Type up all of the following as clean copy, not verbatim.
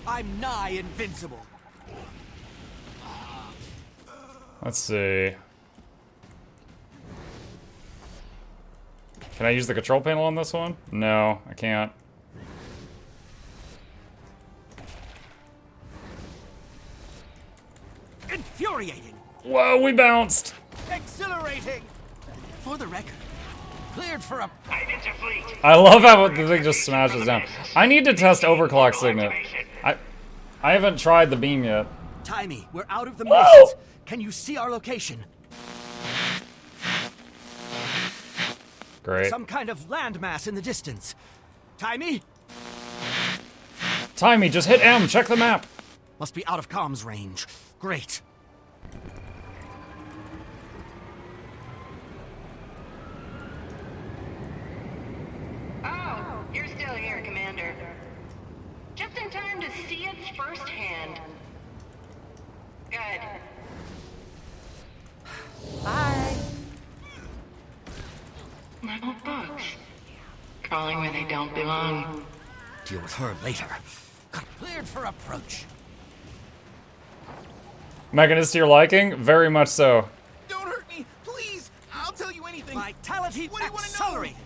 I'm nigh invincible. Let's see. Can I use the control panel on this one? No, I can't. Infuriating. Whoa, we bounced. Exhilarating. For the record, cleared for a... I love how the thing just smashes down. I need to test overclock signet. I haven't tried the beam yet. Timey, we're out of the mist. Can you see our location? Great. Some kind of landmass in the distance. Timey? Timey, just hit M. Check the map. Must be out of comms range. Great. Oh, you're still here, Commander. Just in time to see it firsthand. Good. Bye. Little bugs. Crawling where they don't belong. Deal with her later. Cleared for approach. Mechanist to your liking? Very much so. Don't hurt me, please. I'll tell you anything. Vitality What do you want to know? accelerated.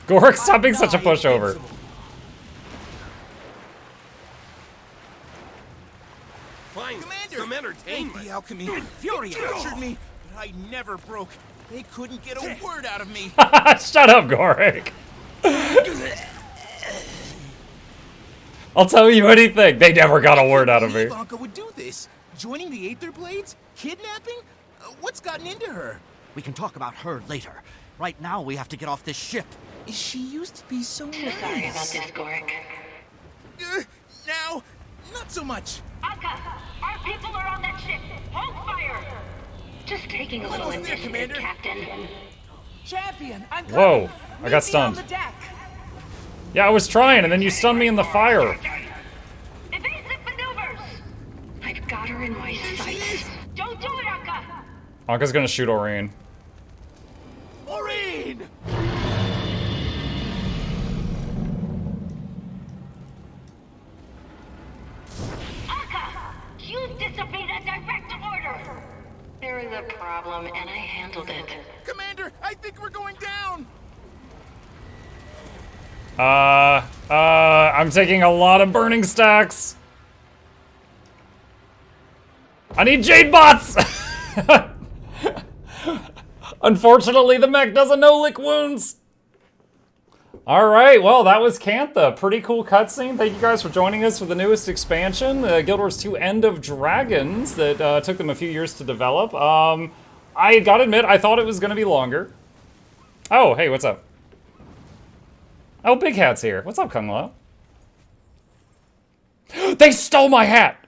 Gork, stop being such a pushover. Invincible. Fine, Commander, some entertainment. thank the alchemy. Infuriating. It captured me, but I never broke. They couldn't get a word out of me. Shut up, Gork. I'll tell you anything. They never got a word out of me. Ivanka would do this. Joining the Aether Blades? Kidnapping? What's gotten into her? We can talk about her later. Right now, we have to get off this ship. She used to be so So sorry about nice. this, Gorik. Now, not so much. Akka, our people are on that ship. Hold fire. Just taking a little Almost there, initiative, Commander. Captain. Champion, I'm coming. Whoa, I Meet got me on stunned. the deck. Yeah, I was trying, and then you stunned me in the fire. Evasive maneuvers. I've got her in my sights. Don't do it, Akka. Anka's gonna shoot Aurene. Maureen! Akka, you disobeyed a direct order. There was a problem, and I handled it. Commander, I think we're going down. I'm taking a lot of burning stacks. I need Jade bots! Unfortunately, the mech doesn't know lick wounds. Alright, well, that was Cantha. Pretty cool cutscene. Thank you guys for joining us for the newest expansion, Guild Wars 2 End of Dragons, that took them a few years to develop. I gotta admit, I thought it was gonna be longer. Oh, hey, what's up? Oh, Big Hat's here. What's up, Kung Lao? They stole my hat!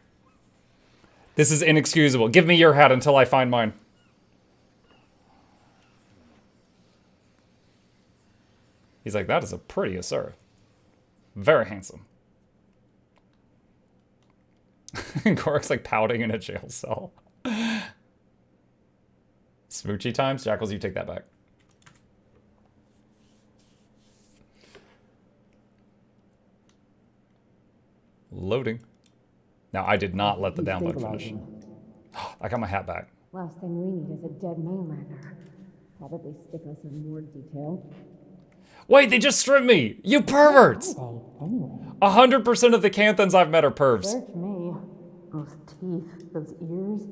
This is inexcusable. Give me your hat until I find mine. He's like, that is a pretty Asura. Very handsome. Gork's like pouting in a jail cell. Smoochy times? Jackals, you take that back. Loading. Now, I did not let the download finish. I got my hat back. Last thing we need is a dead mainlander. Probably stick us in more detail. Wait, they just stripped me! You perverts! Anyway, 100% of the Canthans I've met are pervs. search me. Those teeth, those ears.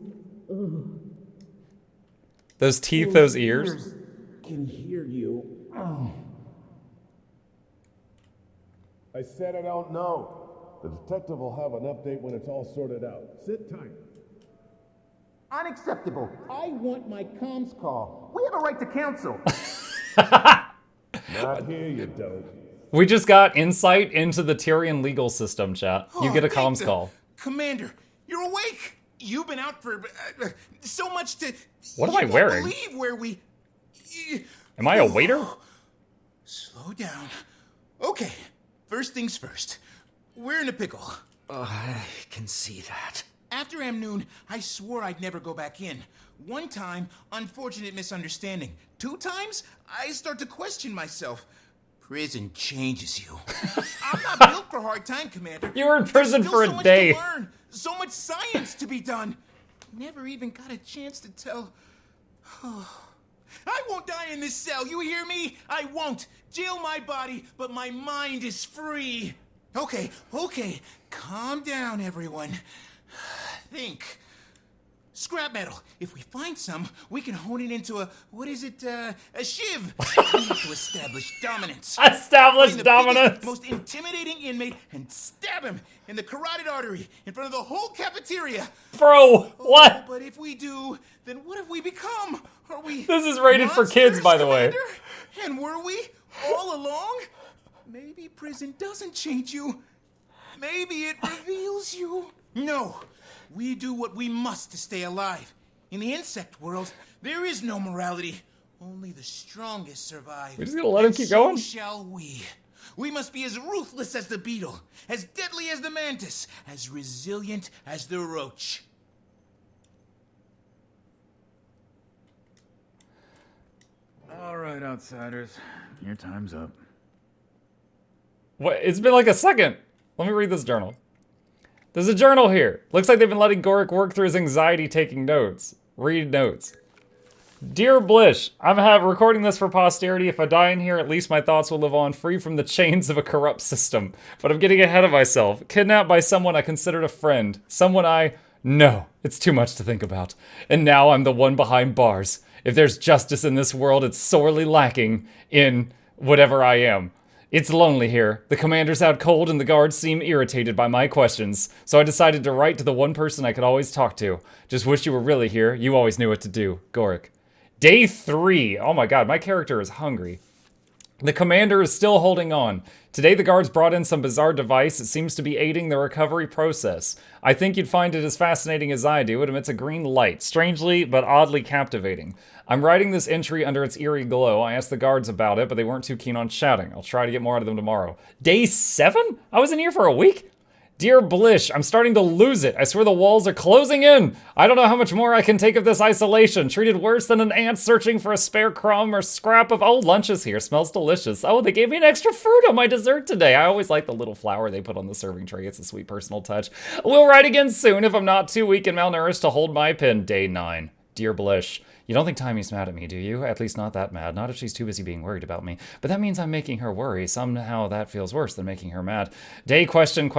Ugh. Those teeth, those ears. Can hear you. I said I don't know. The detective will have an update when it's all sorted out. Sit tight. Unacceptable. I want my comms call. We have a right to counsel. Not here, you don't. We just got insight into the Tyrian legal system, chat. You get a thank comms the- call. Commander, you're awake. You've been out for so much to. What am you I won't wearing? Believe where we. Am I a waiter? Slow down. Okay, first things first. We're in a pickle. I can see that. After Amnoon, I swore I'd never go back in. One time, unfortunate misunderstanding. 2 times, I start to question myself. Prison changes you. I'm not built for hard time, Commander. You were in prison There's for still a so much day. to learn, so much science to be done. Never even got a chance to tell. I won't die in this cell, you hear me? I won't. Jail my body, but my mind is free. Okay, calm down, everyone. Think. Scrap metal. If we find some, we can hone it into a shiv. We have to establish dominance. Establish Find the dominance. biggest, most intimidating inmate and stab him in the carotid artery in front of the whole cafeteria. Bro, what? But if we do, then what have we become? Are we? This is rated for kids, monsters, by the way. Commander? And were we all along? Maybe prison doesn't change you. Maybe it reveals you. No, we do what we must to stay alive. In the insect world, there is no morality. Only the strongest survive. We're just gonna let him keep going? So shall we. We must be as ruthless as the beetle, as deadly as the mantis, as resilient as the roach. All right, outsiders. Your time's up. What? It's been like a second. Let me read this journal. There's a journal here. Looks like they've been letting Gorik work through his anxiety taking notes. Read notes. Dear Blish, I'm recording this for posterity. If I die in here, at least my thoughts will live on, free from the chains of a corrupt system. But I'm getting ahead of myself. Kidnapped by someone I considered a friend. No, it's too much to think about. And now I'm the one behind bars. If there's justice in this world, it's sorely lacking in whatever I am. It's lonely here. The commander's out cold and the guards seem irritated by my questions. So I decided to write to the one person I could always talk to. Just wish you were really here. You always knew what to do. Gorik. Day 3. Oh my god, my character is hungry. The commander is still holding on. Today the guards brought in some bizarre device that seems to be aiding the recovery process. I think you'd find it as fascinating as I do. It emits a green light, strangely but oddly captivating. I'm writing this entry under its eerie glow. I asked the guards about it, but they weren't too keen on chatting. I'll try to get more out of them tomorrow. Day 7? I was in here for a week? Dear Blish, I'm starting to lose it. I swear the walls are closing in. I don't know how much more I can take of this isolation. Treated worse than an ant searching for a spare crumb or scrap of, oh, lunch is here. Smells delicious. Oh, they gave me an extra fruit on my dessert today. I always like the little flower they put on the serving tray. It's a sweet personal touch. We'll write again soon if I'm not too weak and malnourished to hold my pen. Day 9. Dear Blish, you don't think Tammy's mad at me, do you? At least not that mad. Not if she's too busy being worried about me. But that means I'm making her worry. Somehow that feels worse than making her mad. Day question.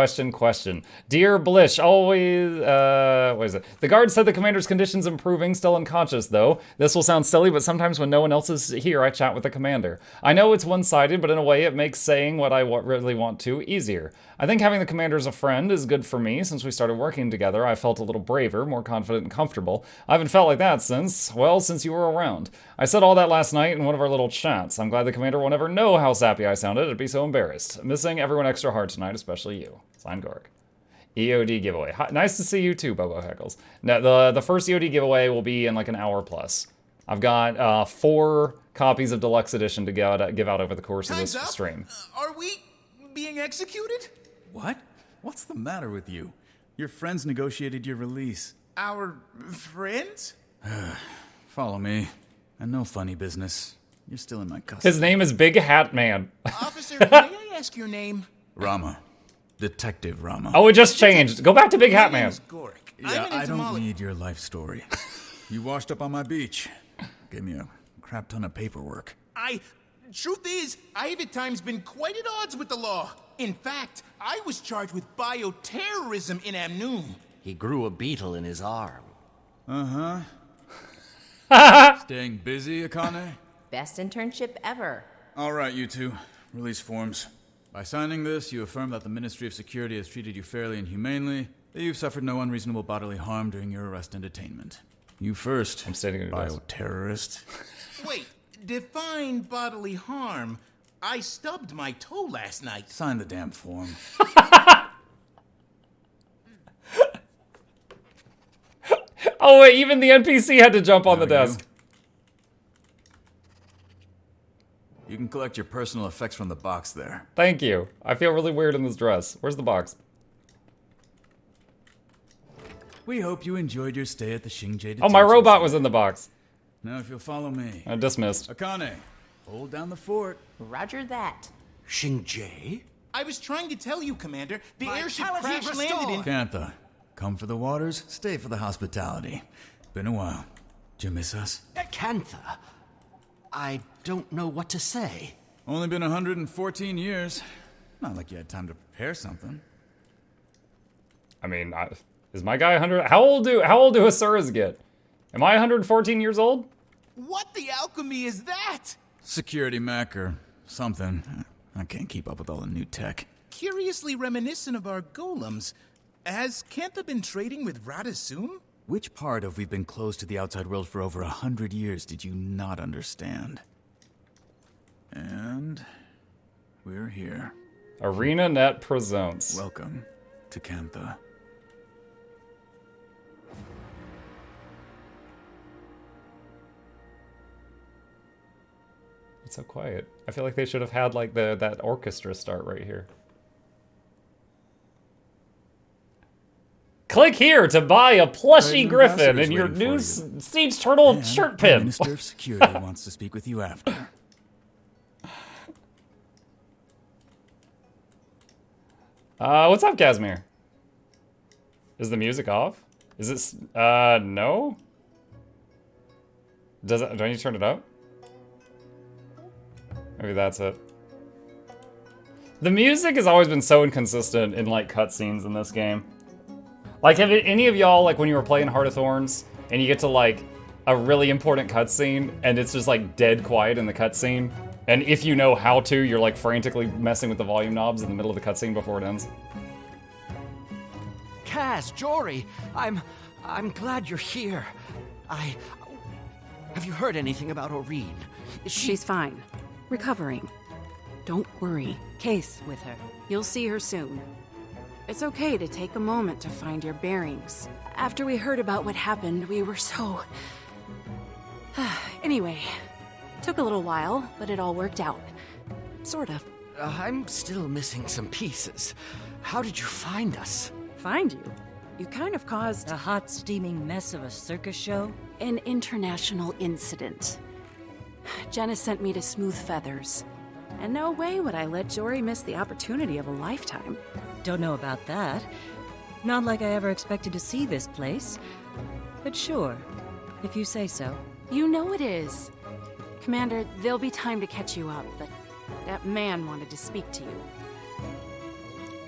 Dear Blish, always, what is it? The guard said the commander's condition's improving, still unconscious though. This will sound silly, but sometimes when no one else is here, I chat with the commander. I know it's one-sided, but in a way it makes saying what I really want to easier. I think having the commander as a friend is good for me. Since we started working together, I felt a little braver, more confident and comfortable. I haven't felt like that since you were around. I said all that last night in one of our little chats. I'm glad the commander won't ever know how sappy I sounded. I'd be so embarrassed. Missing everyone extra hard tonight, especially you. Signed, Gorik. EOD giveaway. Hi, nice to see you too, Bobo Heckles. Now, the first EOD giveaway will be in like an hour plus. I've got 4 copies of Deluxe Edition to give out over the course of this stream. Are we being executed? What? What's the matter with you? Your friends negotiated your release. Our friends? Follow me. And no funny business. You're still in my custody. His name is Big Hat Man. Officer, may I ask your name? Rama. Detective Rama. Oh, it just changed. Go back to Big Hat My name Man. is Gorik. Yeah, I'm an I don't entomologist. need your life story. You washed up on my beach. Gave me a crap ton of paperwork. Truth is, I have at times been quite at odds with the law. In fact, I was charged with bioterrorism in Amnoon. He grew a beetle in his arm. Uh-huh. Staying busy, Akane? Best internship ever. All right, you two. Release forms. By signing this, you affirm that the Ministry of Security has treated you fairly and humanely, that you've suffered no unreasonable bodily harm during your arrest and detainment. You first, I'm standing in your desk. bioterrorist. Wait, define bodily harm. I stubbed my toe last night. Sign the damn form. Oh wait, even the NPC had to jump on the How are desk. You can collect your personal effects from the box there. Thank you. I feel really weird in this dress. Where's the box? We hope you enjoyed your stay at the Shinjay Oh, my detention robot center. was in the box. Now if you'll follow me. I dismissed. Akane, hold down the fort. Roger that. Shinjay? I was trying to tell you, Commander. The airship Vitality crash landed in... Cantha, come for the waters, stay for the hospitality. Been a while. Did you miss us? Cantha? I don't know what to say. Only been 114 years. Not like you had time to prepare something. I mean, is my guy 100? How old do Asuras get? Am I 114 years old? What the alchemy is that? Security mech or something. I can't keep up with all the new tech. Curiously reminiscent of our golems. Has Cantha been trading with Radasum? Which part of we've been closed to the outside world for over 100 years did you not understand? And we're here. ArenaNet presents. Welcome to Cantha. It's so quiet. I feel like they should have had like that orchestra start right here. Click here to buy a plushy griffin and your new Siege Turtle shirt The pin. Minister of Security wants to speak with you after. What's up, Casimir? Is the music off? Is it, no? Do I need to turn it up? Maybe that's it. The music has always been so inconsistent in, like, cutscenes in this game. Like, have any of y'all, like, when you were playing Heart of Thorns, and you get to, like, a really important cutscene, and it's just, like, dead quiet in the cutscene, and if you know how to, you're, like, frantically messing with the volume knobs in the middle of the cutscene before it ends? Kaz, Jory, I'm glad you're here. Have you heard anything about Oreen? She's fine. Recovering. Don't worry. Case with her. You'll see her soon. It's okay to take a moment to find your bearings. After we heard about what happened, we were so... Anyway, took a little while, but it all worked out. Sort of. I'm still missing some pieces. How did you find us? Find you? You kind of caused A hot, steaming mess of a circus show? an international incident. Jenna sent me to Smooth Feathers. And no way would I let Jory miss the opportunity of a lifetime. Don't know about that. Not like I ever expected to see this place. But sure, if you say so. You know it is. Commander, there'll be time to catch you up, but that man wanted to speak to you.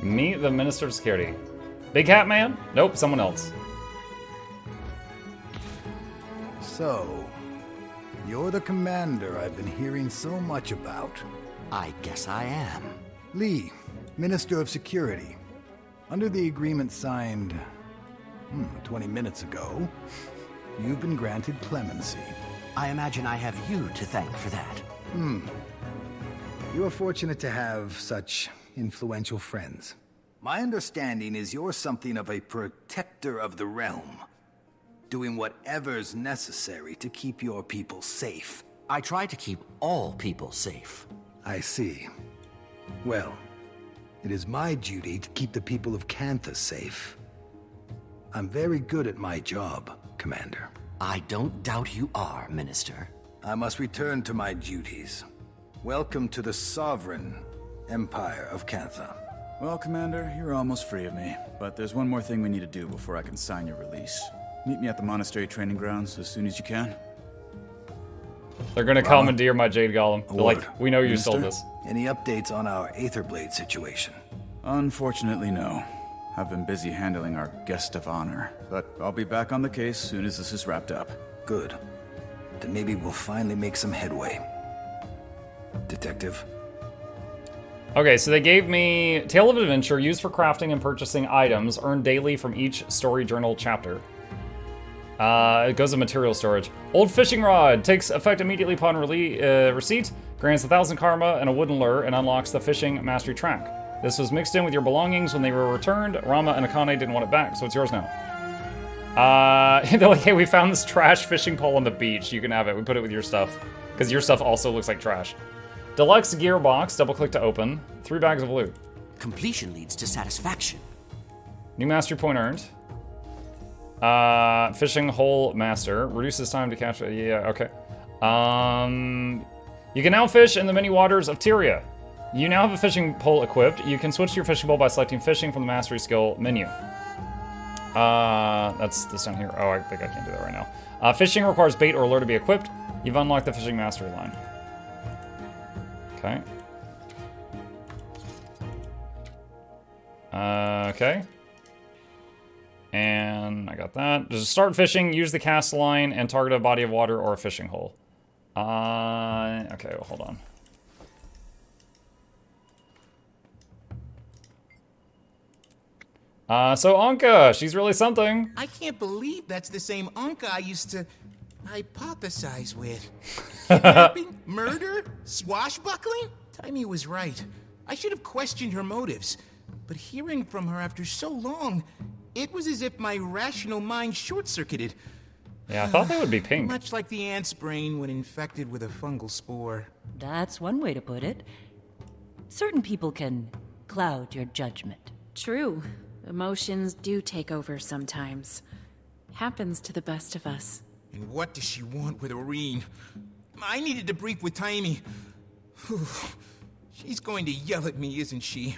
Meet the Minister of Security. Big Hat Man? Nope, someone else. So, you're the commander I've been hearing so much about. I guess I am. Lee, Minister of Security. Under the agreement signed 20 minutes ago, you've been granted clemency. I imagine I have you to thank for that. You are fortunate to have such influential friends. My understanding is you're something of a protector of the realm, doing whatever's necessary to keep your people safe. I try to keep all people safe. I see. Well, it is my duty to keep the people of Cantha safe. I'm very good at my job, Commander. I don't doubt you are, Minister. I must return to my duties. Welcome to the sovereign Empire of Cantha. Well, Commander, you're almost free of me. But there's one more thing we need to do before I can sign your release. Meet me at the monastery training grounds as soon as you can. They're gonna commandeer my Jade Golem. They're like, we know you Minister? sold this. Any updates on our Aetherblade situation? Unfortunately, no. I've been busy handling our guest of honor. But I'll be back on the case soon as this is wrapped up. Good. Then maybe we'll finally make some headway. Detective? Okay, so they gave me Tale of Adventure, used for crafting and purchasing items, earned daily from each story journal chapter. It goes to material storage. Old fishing rod takes effect immediately upon receipt, grants 1,000 karma and a wooden lure, and unlocks the fishing mastery track. This was mixed in with your belongings when they were returned. Rama and Akane didn't want it back, so it's yours now. They're like, hey, we found this trash fishing pole on the beach. You can have it. We put it with your stuff, because your stuff also looks like trash. Deluxe gearbox, double click to open. 3 bags of loot. Completion leads to satisfaction. New mastery point earned. Fishing hole master. Reduces time to catch, yeah, okay. You can now fish in the many waters of Tyria. You now have a fishing pole equipped. You can switch to your fishing pole by selecting fishing from the mastery skill menu. That's this down here. Oh, I think I can't do that right now. Fishing requires bait or lure to be equipped. You've unlocked the fishing mastery line. Okay. Okay. And I got that. Just start fishing, use the cast line, and target a body of water or a fishing hole. Okay, well, hold on. So Anka, she's really something. I can't believe that's the same Anka I used to hypothesize with. Kidnapping? Murder? Swashbuckling? Timey was right. I should have questioned her motives. But hearing from her after so long, it was as if my rational mind short-circuited. Yeah, I thought they would be pink. Much like the ant's brain when infected with a fungal spore. That's one way to put it. Certain people can cloud your judgment. True. Emotions do take over sometimes. Happens to the best of us. And what does she want with Oreen? I needed to brief with Timey. She's going to yell at me, isn't she?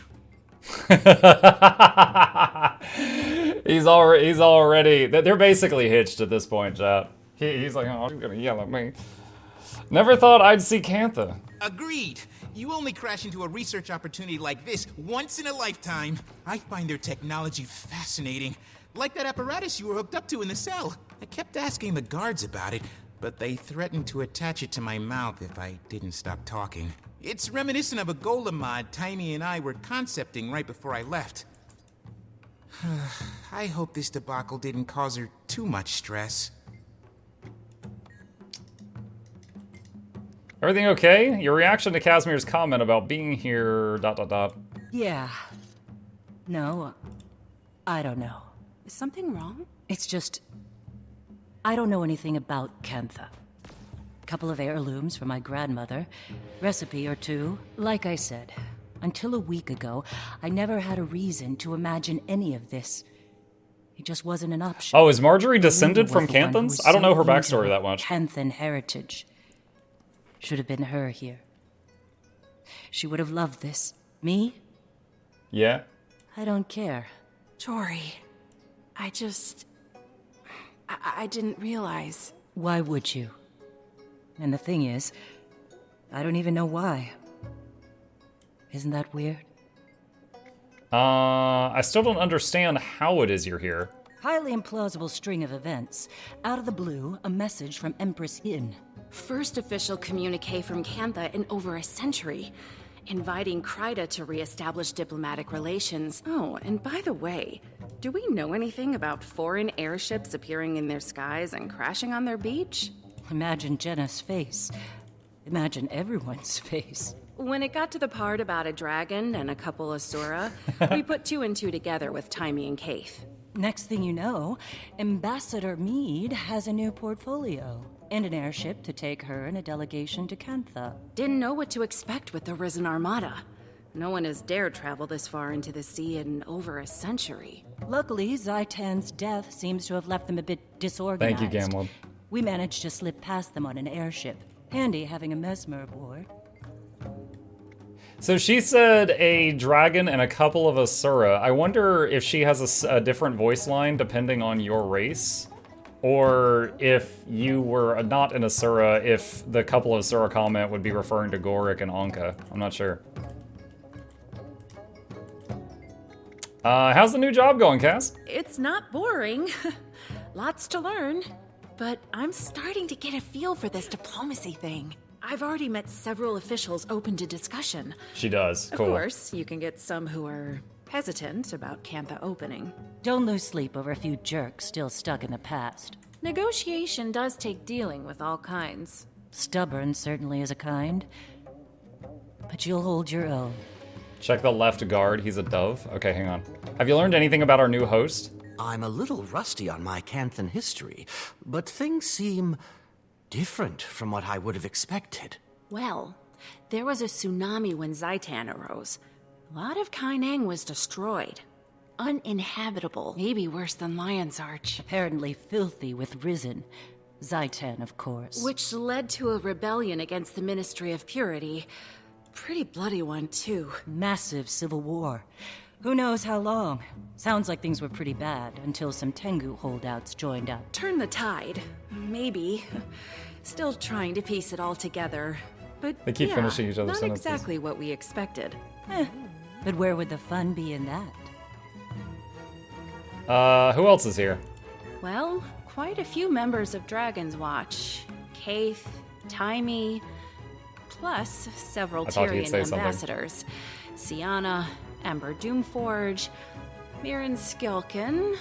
He's already. They're basically hitched at this point, chat. He's like, oh, she's gonna yell at me. Never thought I'd see Cantha. Agreed. You only crash into a research opportunity like this once in a lifetime. I find their technology fascinating. Like that apparatus you were hooked up to in the cell. I kept asking the guards about it, but they threatened to attach it to my mouth if I didn't stop talking. It's reminiscent of a golem mod Timey and I were concepting right before I left. I hope this debacle didn't cause her too much stress. Everything okay? Your reaction to Casimir's comment about being here, ... Yeah. No, I don't know. Is something wrong? It's just, I don't know anything about Cantha. Couple of heirlooms from my grandmother, recipe or two. Like I said, until a week ago, I never had a reason to imagine any of this. It just wasn't an option. Oh, is Marjorie descended from Canthans? I don't know her backstory that much. Canthan heritage. Should have been her here. She would have loved this. Me? Yeah. I don't care. Jory, I didn't realize. Why would you? And the thing is, I don't even know why. Isn't that weird? I still don't understand how it is you're here. Highly implausible string of events. Out of the blue, a message from Empress Yin. First official communique from Cantha in over a century, inviting Kryda to re-establish diplomatic relations. Oh, and by the way, do we know anything about foreign airships appearing in their skies and crashing on their beach? Imagine Jenna's face. Imagine everyone's face. When it got to the part about a dragon and a couple of Sura, we put two and two together with Timey and Kaith. Next thing you know, Ambassador Meade has a new portfolio. And an airship to take her and a delegation to Cantha. Didn't know what to expect with the Risen Armada. No one has dared travel this far into the sea in over a century. Luckily, Zaitan's death seems to have left them a bit disorganized. Thank you, Gamlin. We managed to slip past them on an airship. Handy having a mesmer aboard. So she said a dragon and a couple of Asura. I wonder if she has a different voice line depending on your race. Or if you were not an Asura, if the couple of Asura comment would be referring to Gorik and Anka. I'm not sure. How's the new job going, Cass? It's not boring. Lots to learn. But I'm starting to get a feel for this diplomacy thing. I've already met several officials open to discussion. She does. Cool. Of course, you can get some who are hesitant about Cantha opening. Don't lose sleep over a few jerks still stuck in the past. Negotiation does take dealing with all kinds. Stubborn certainly is a kind. But you'll hold your own. Check the left guard. He's a dove. Okay, hang on. Have you learned anything about our new host? I'm a little rusty on my Canthan history, but things seem different from what I would have expected. Well, there was a tsunami when Zaitan arose. A lot of Kainang was destroyed. Uninhabitable, maybe worse than Lion's Arch. Apparently filthy with Risen. Zaitan, of course. Which led to a rebellion against the Ministry of Purity. Pretty bloody one, too. Massive civil war. Who knows how long? Sounds like things were pretty bad until some Tengu holdouts joined up. Turn the tide. Maybe. Still trying to piece it all together. But They keep finishing each other's not sentences. exactly what we expected. But where would the fun be in that? Who else is here? Well, quite a few members of Dragon's Watch. Kaith, Taimi, plus several I thought he'd Tyrian say something. ambassadors. Sienna, Ember Doomforge, Mirren Skilkin,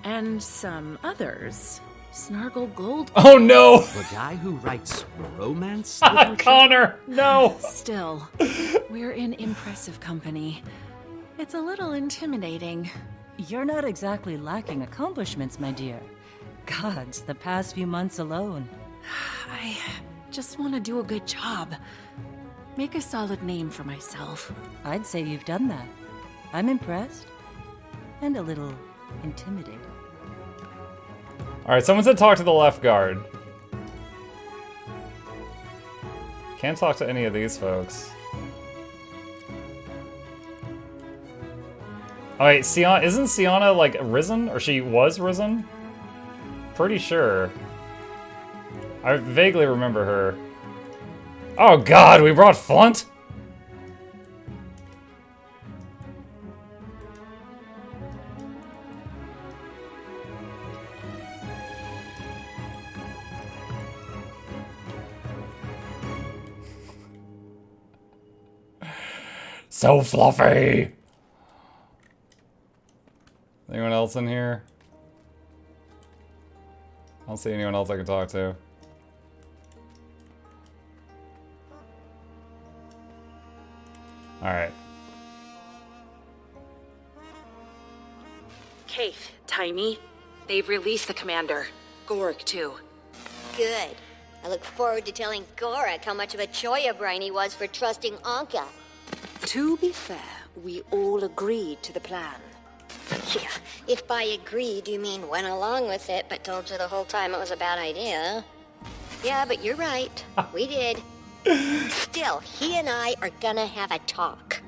and some others. Snargle Gold. Oh no! The guy who writes romance? Connor, no! Still, we're in impressive company. It's a little intimidating. You're not exactly lacking accomplishments, my dear. Gods, the past few months alone. I just want to do a good job. Make a solid name for myself. I'd say you've done that. I'm impressed. And a little intimidated. Alright, someone said talk to the left guard. Can't talk to any of these folks. Oh wait, isn't Sienna, like, risen? Or she was risen? Pretty sure. I vaguely remember her. Oh god, we brought Flunt? So fluffy! Anyone else in here? I don't see anyone else I can talk to. Alright. Kaith, Taimi, they've released the commander. Gorik, too. Good. I look forward to telling Gorik how much of a choya brain he was for trusting Anka. To be fair, we all agreed to the plan. Yeah, if by agreed you mean went along with it, but told you the whole time it was a bad idea. Yeah, but you're right. We did. Still, he and I are gonna have a talk.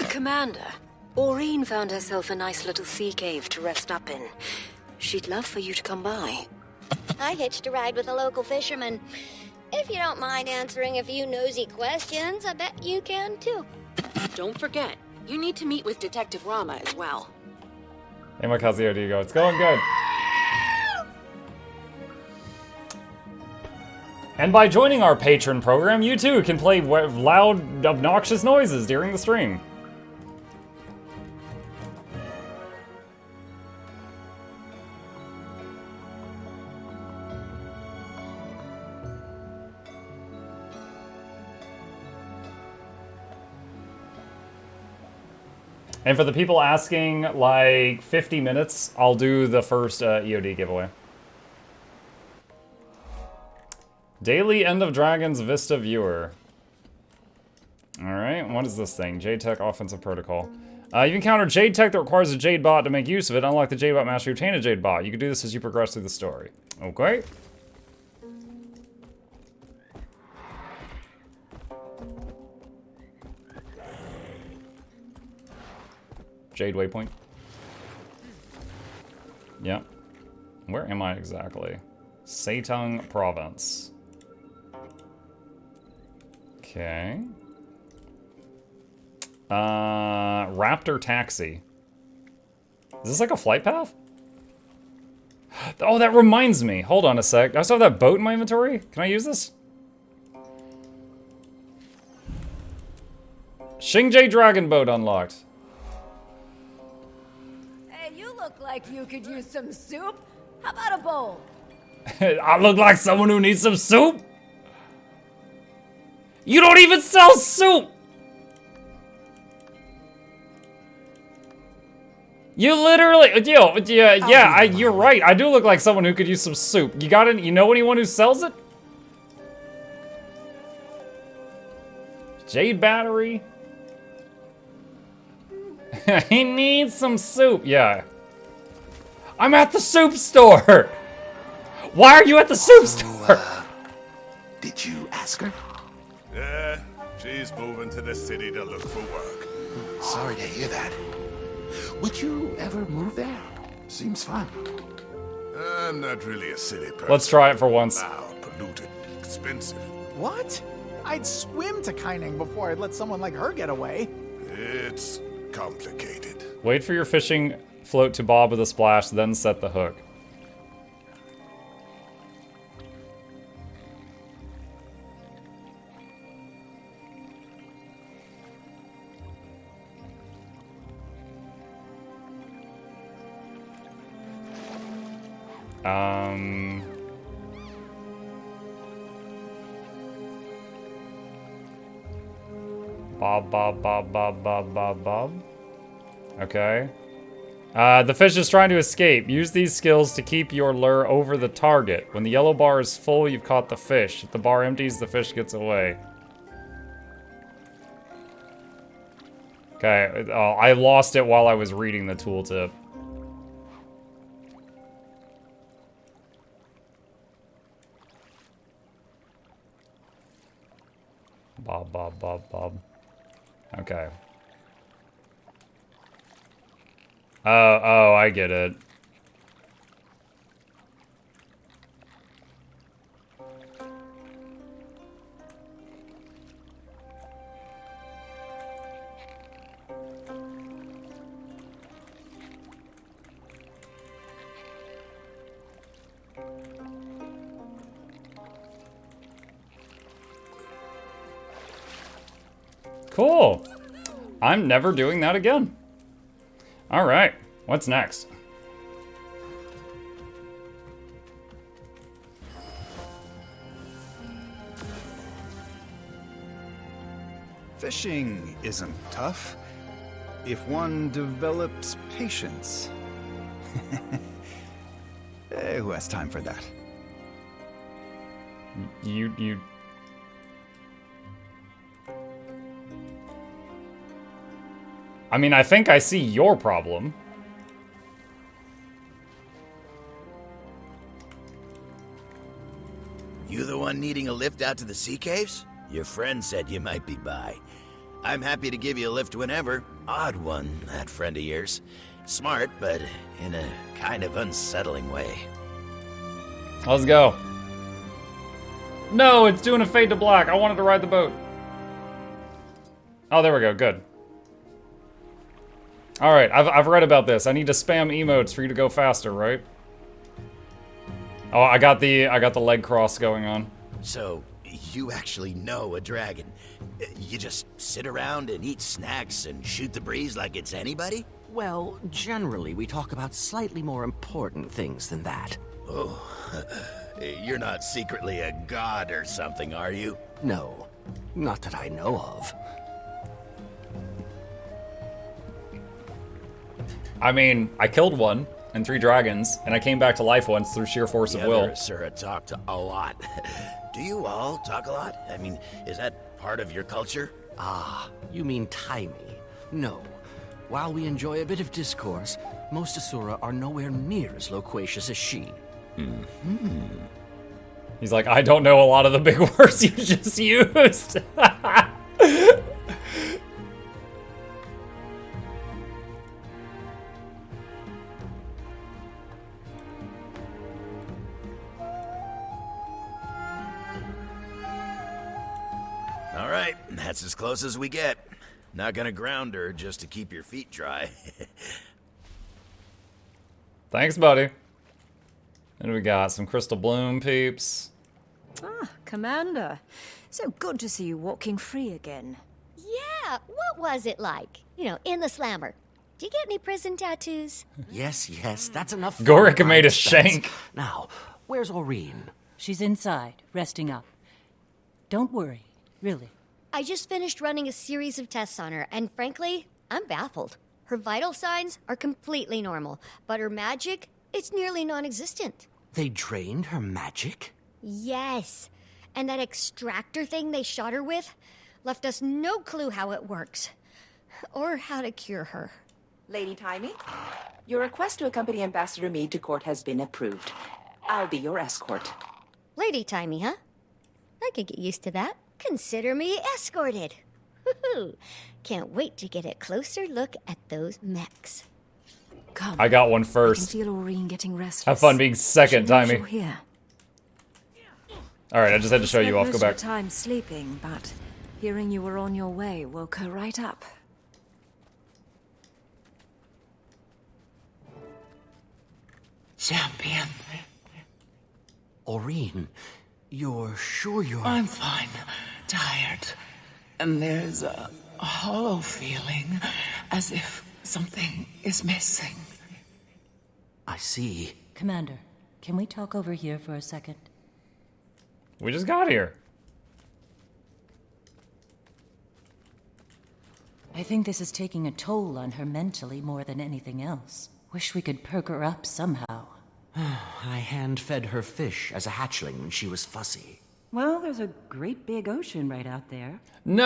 Commander, Aureen found herself a nice little sea cave to rest up in. She'd love for you to come by. I hitched a ride with a local fisherman. If you don't mind answering a few nosy questions, I bet you can too. Don't forget, you need to meet with Detective Rama as well. Hey, how's the OD go? It's going good. And by joining our patron program, you too can play loud, obnoxious noises during the stream. And for the people asking, like, 50 minutes, I'll do the first EOD giveaway. Daily End of Dragons Vista Viewer. Alright, what is this thing? Jade Tech Offensive Protocol. You've encountered Jade Tech that requires a Jade Bot to make use of it. Unlike the Jade Bot Master, you obtain a Jade Bot. You can do this as you progress through the story. Okay. Jade Waypoint. Yep. Where am I exactly? Seitung Province. Okay. Raptor Taxi. Is this like a flight path? Oh, that reminds me. Hold on a sec. I still have that boat in my inventory. Can I use this? Xingje Dragon Boat unlocked. Look like you could use some soup. How about a bowl? I look like someone who needs some soup? You don't even sell soup! You literally, you're right. I do look like someone who could use some soup. You know anyone who sells it? Jade battery. He needs some soup. Yeah. I'm at the soup store. Why are you at the soup store? Did you ask her? She's moving to the city to look for work. Sorry to hear that. Would you ever move there? Seems fun. I'm not really a city person. Let's try it for once. Loud, polluted, expensive. What? I'd swim to Kaining before I'd let someone like her get away. It's complicated. Wait for your fishing float to bob with a splash, then set the hook. Bob. Okay. The fish is trying to escape. Use these skills to keep your lure over the target. When the yellow bar is full, you've caught the fish. If the bar empties, the fish gets away. Okay, I lost it while I was reading the tooltip. Bob. Okay. Oh, I get it. Cool. I'm never doing that again. All right, what's next? Fishing isn't tough if one develops patience. Who has time for that? You... I mean, I think I see your problem. You the one needing a lift out to the sea caves? Your friend said you might be by. I'm happy to give you a lift whenever. Odd one, that friend of yours. Smart, but in a kind of unsettling way. Let's go. No, it's doing a fade to black. I wanted to ride the boat. Oh, there we go. Good. All right, I've read about this. I need to spam emotes for you to go faster, right? Oh, I got the leg cross going on. So, you actually know a dragon. You just sit around and eat snacks and shoot the breeze like it's anybody? Well, generally we talk about slightly more important things than that. Oh, you're not secretly a god or something, are you? No, not that I know of. I mean, I killed one and 3 dragons, and I came back to life once through sheer force of will. Sir, talked a lot. Do you all talk a lot? I mean, is that part of your culture? Ah, you mean Taimi. No. While we enjoy a bit of discourse, most Asura are nowhere near as loquacious as she. He's like, I don't know a lot of the big words you just used. All right, that's as close as we get. Not gonna ground her just to keep your feet dry. Thanks, buddy. And we got some Crystal Bloom peeps. Ah, Commander. So good to see you walking free again. Yeah, what was it like? You know, in the slammer. Do you get any prison tattoos? Yes, that's enough. Gorica made a shank. Now, where's Aureen? She's inside, resting up. Don't worry, really. I just finished running a series of tests on her, and frankly, I'm baffled. Her vital signs are completely normal, but her magic, it's nearly non-existent. They drained her magic? Yes. And that extractor thing they shot her with left us no clue how it works. Or how to cure her. Lady Taimi, your request to accompany Ambassador Meade to court has been approved. I'll be your escort. Lady Taimi, huh? I could get used to that. Consider me escorted. Woohoo! Can't wait to get a closer look at those mechs. Come. I got one I can first. feel Aureen getting restless. Have fun being second, She knows Timey. you're here. Alright, I just had to show Spent you off. most Go of back. her time sleeping, but hearing you were on your way woke her right up. Champion. Aureen, you're sure you're... I'm fine. Tired. And there's a hollow feeling, as if something is missing. I see. Commander, can we talk over here for a second? We just got here. I think this is taking a toll on her mentally more than anything else. Wish we could perk her up somehow. I hand-fed her fish as a hatchling when she was fussy. Well, there's a great big ocean right out there. No!